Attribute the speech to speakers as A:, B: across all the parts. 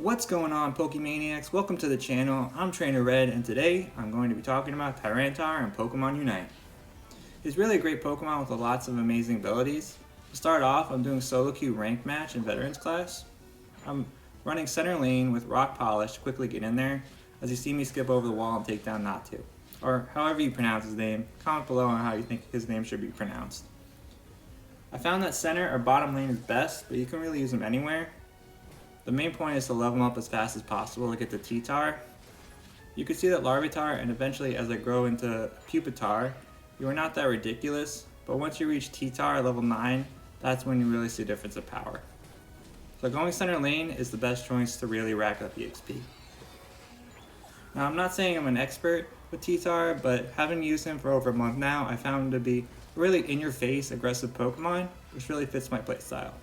A: What's going on, Pokemaniacs? Welcome to the channel. I'm Trainer Red, and today I'm going to be talking about Tyranitar and Pokemon Unite. He's really a great Pokemon with lots of amazing abilities. To start off, I'm doing solo queue ranked match in Veterans class. I'm running center lane with Rock Polish to quickly get in there, as you see me skip over the wall and take down Natu. Or however you pronounce his name, comment below on how you think his name should be pronounced. I found that center or bottom lane is best, but you can really use him anywhere. The main point is to level him up as fast as possible to get to T-Tar. You can see that Larvitar, and eventually as I grow into Pupitar, you are not that ridiculous, but once you reach T-Tar level 9, that's when you really see a difference of power. So going center lane is the best choice to really rack up EXP. Now I'm not saying I'm an expert with T-Tar, but having used him for over a month now, I found him to be a really in-your-face aggressive Pokemon, which really fits my playstyle.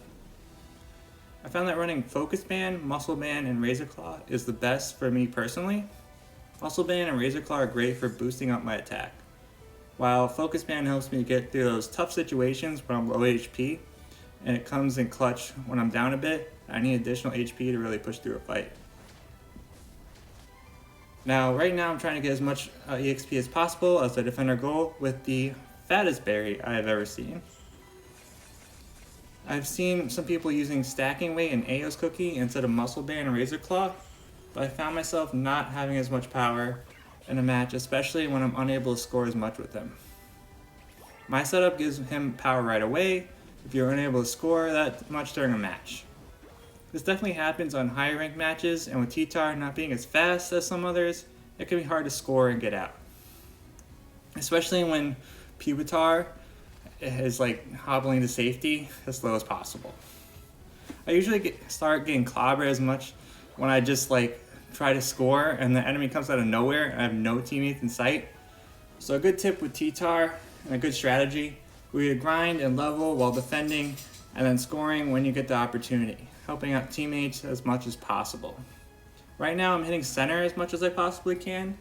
A: I found that running Focus Band, Muscle Band, and Razor Claw is the best for me personally. Muscle Band and Razor Claw are great for boosting up my attack, while Focus Band helps me get through those tough situations when I'm low HP, and it comes in clutch when I'm down a bit. I need additional HP to really push through a fight. Now, right now I'm trying to get as much EXP as possible as a defender goal with the fattest berry I have ever seen. I've seen some people using stacking weight and Ao's cookie instead of Muscle Band and Razor Claw, but I found myself not having as much power in a match, especially when I'm unable to score as much with him. My setup gives him power right away if you're unable to score that much during a match. This definitely happens on higher ranked matches, and with T-Tar not being as fast as some others, it can be hard to score and get out. Especially when Pupitar is like hobbling to safety as slow as possible. I usually start getting clobbered as much when I just like try to score and the enemy comes out of nowhere and I have no teammates in sight. So a good tip with T-Tar and a good strategy, we grind and level while defending and then scoring when you get the opportunity, helping out teammates as much as possible. Right now I'm hitting center as much as I possibly can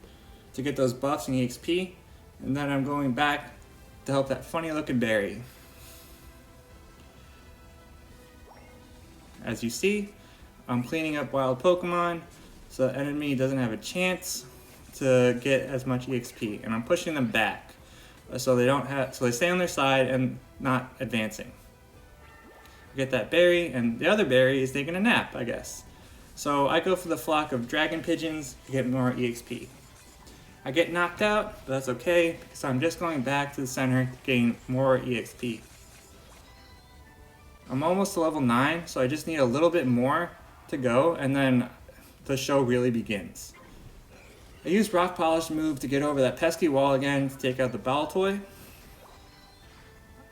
A: to get those buffs and EXP, and then I'm going back to help that funny looking berry. As you see, I'm cleaning up wild Pokemon so the enemy doesn't have a chance to get as much EXP, and I'm pushing them back so they stay on their side and not advancing. Get that berry, and the other berry is taking a nap, I guess. So I go for the flock of dragon pigeons to get more EXP. I get knocked out, but that's okay because I'm just going back to the center to gain more EXP. I'm almost to level 9, so I just need a little bit more to go, and then the show really begins. I used Rock Polish move to get over that pesky wall again to take out the Baltoy.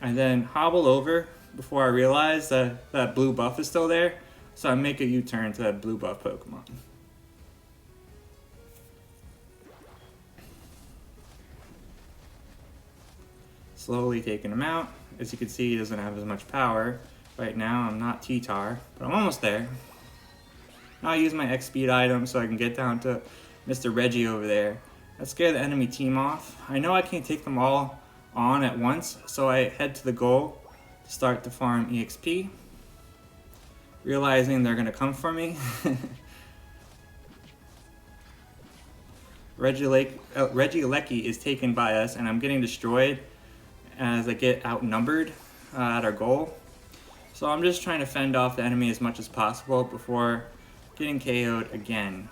A: I then hobble over before I realize that that blue buff is still there, so I make a U-turn to that blue buff Pokemon. Slowly taking him out. As you can see, he doesn't have as much power. Right now, I'm not T-Tar, but I'm almost there. Now I use my X-Speed item so I can get down to Mr. Reggie over there. That scared the enemy team off. I know I can't take them all on at once, so I head to the goal to start to farm EXP, realizing they're going to come for me. Regieleki is taken by us, and I'm getting destroyed as I get outnumbered at our goal. So I'm just trying to fend off the enemy as much as possible before getting KO'd again.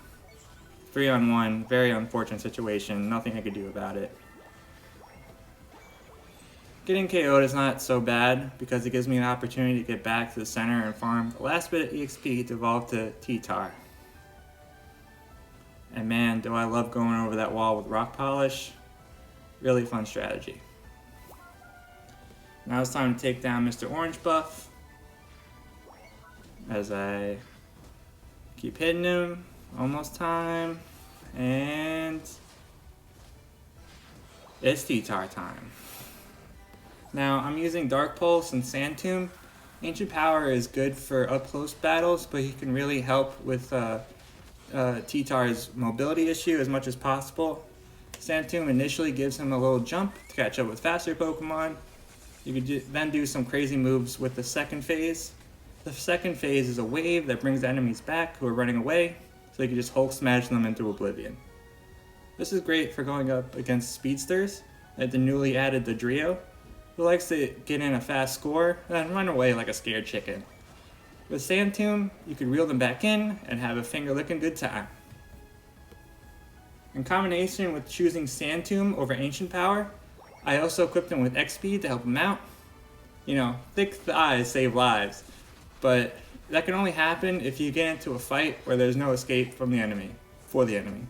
A: 3-on-1, very unfortunate situation, nothing I could do about it. Getting KO'd is not so bad because it gives me an opportunity to get back to the center and farm the last bit of EXP to evolve to T-Tar. And man, do I love going over that wall with Rock Polish. Really fun strategy. Now it's time to take down Mr. Orange Buff as I keep hitting him. Almost time. And it's T-Tar time. Now I'm using Dark Pulse and Sand Tomb. Ancient Power is good for up close battles, but he can really help with T-Tar's mobility issue as much as possible. Sand Tomb initially gives him a little jump to catch up with faster Pokemon. You could then do some crazy moves with the second phase The second phase is a wave that brings the enemies back who are running away, so you can just Hulk smash them into oblivion. This is great for going up against speedsters, like the newly added Dodrio, who likes to get in a fast score and then run away like a scared chicken. With Sand Tomb, you could reel them back in and have a finger-licking good time. In combination with choosing Sand Tomb over Ancient Power, I also equipped him with X-Speed to help him out. You know, thick thighs save lives, but that can only happen if you get into a fight where there's no escape from the enemy, for the enemy.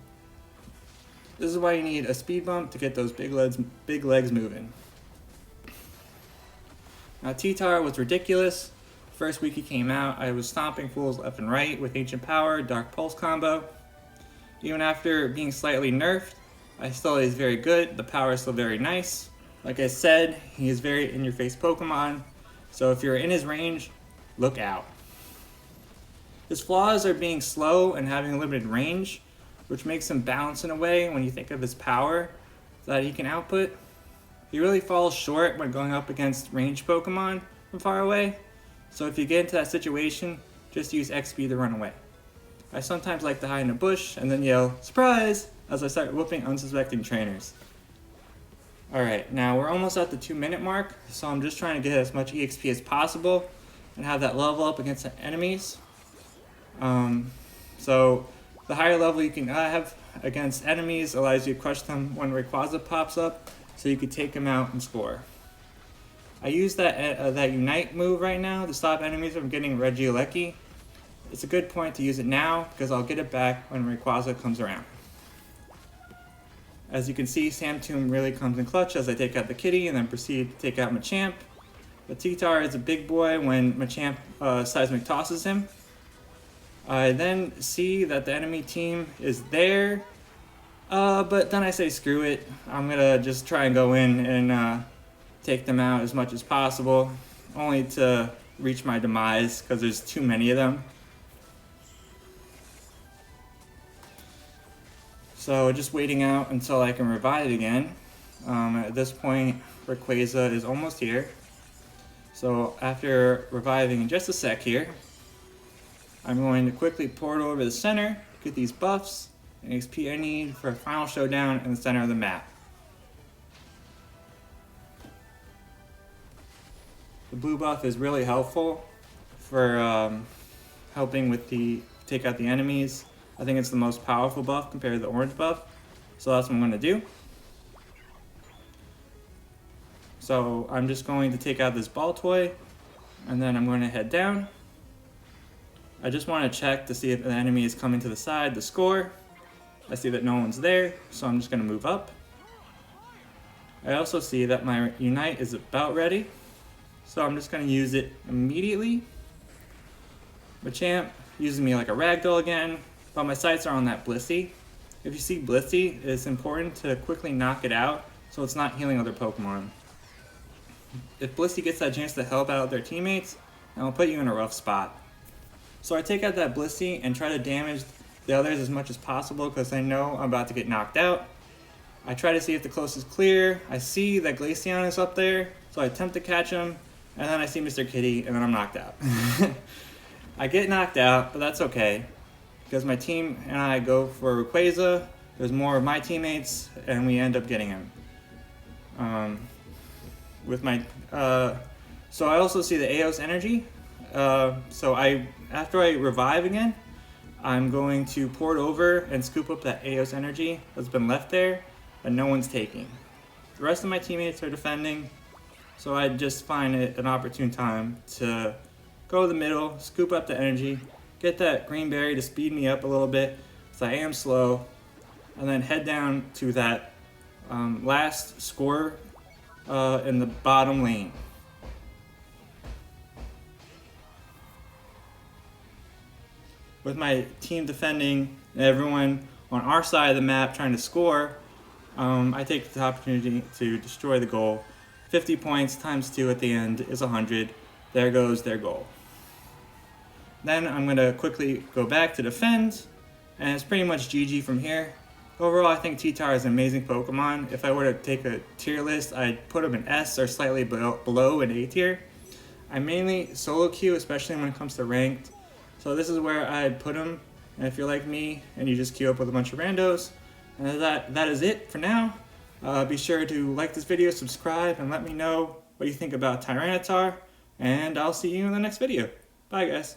A: This is why you need a speed bump to get those big legs moving. Now T-Tar was ridiculous. First week he came out, I was stomping fools left and right with Ancient Power, Dark Pulse combo. Even after being slightly nerfed, I still is very good, the power is still very nice. Like I said, he is very in-your-face Pokemon, so if you're in his range, look out. His flaws are being slow and having a limited range, which makes him balance in a way when you think of his power that he can output. He really falls short when going up against ranged Pokemon from far away, so if you get into that situation, just use X-Speed to run away. I sometimes like to hide in a bush and then yell, "Surprise!" as I start whooping unsuspecting trainers. Alright, now we're almost at the 2-minute mark, so I'm just trying to get as much EXP as possible and have that level up against the enemies. So the higher level you can have against enemies allows you to crush them when Rayquaza pops up, so you can take him out and score. I use that Unite move right now to stop enemies from getting Regieleki. It's a good point to use it now, because I'll get it back when Rayquaza comes around. As you can see, Sand Tomb really comes in clutch as I take out the kitty and then proceed to take out Machamp. But T-Tar is a big boy when Machamp Seismic tosses him. I then see that the enemy team is there, but then I say screw it. I'm gonna just try and go in and take them out as much as possible, only to reach my demise because there's too many of them. So just waiting out until I can revive again. At this point, Rayquaza is almost here. So after reviving in just a sec here, I'm going to quickly port over the center, get these buffs and XP I need for a final showdown in the center of the map. The blue buff is really helpful for helping with take out the enemies. I think it's the most powerful buff compared to the orange buff, so that's what I'm going to do. So I'm just going to take out this ball toy, and then I'm going to head down. I just want to check to see if the enemy is coming to the side to score. I see that no one's there, so I'm just going to move up. I also see that my Unite is about ready, so I'm just going to use it immediately. Machamp using me like a ragdoll again, but my sights are on that Blissey. If you see Blissey, it's important to quickly knock it out so it's not healing other Pokemon. If Blissey gets that chance to help out their teammates, it'll put you in a rough spot. So I take out that Blissey and try to damage the others as much as possible because I know I'm about to get knocked out. I try to see if the coast is clear. I see that Glaceon is up there, so I attempt to catch him, and then I see Mr. Kitty, and then I'm knocked out. I get knocked out, but that's okay, because my team and I go for Rayquaza. There's more of my teammates, and we end up getting him. So I also see the Aeos energy. After I revive again, I'm going to port over and scoop up that Aeos energy that's been left there that no one's taking. The rest of my teammates are defending, so I just find it an opportune time to go to the middle, scoop up the energy, get that green berry to speed me up a little bit, because I am slow, and then head down to that last score in the bottom lane. With my team defending and everyone on our side of the map trying to score, I take the opportunity to destroy the goal. 50 points times 2 at the end is 100. There goes their goal. Then I'm going to quickly go back to defend, and it's pretty much GG from here. Overall, I think T-Tar is an amazing Pokemon. If I were to take a tier list, I'd put him in S or slightly below an A tier. I mainly solo queue, especially when it comes to ranked. So this is where I'd put them. And if you're like me and you just queue up with a bunch of randos, and that is it for now. Be sure to like this video, subscribe, and let me know what you think about Tyranitar. And I'll see you in the next video. Bye, guys.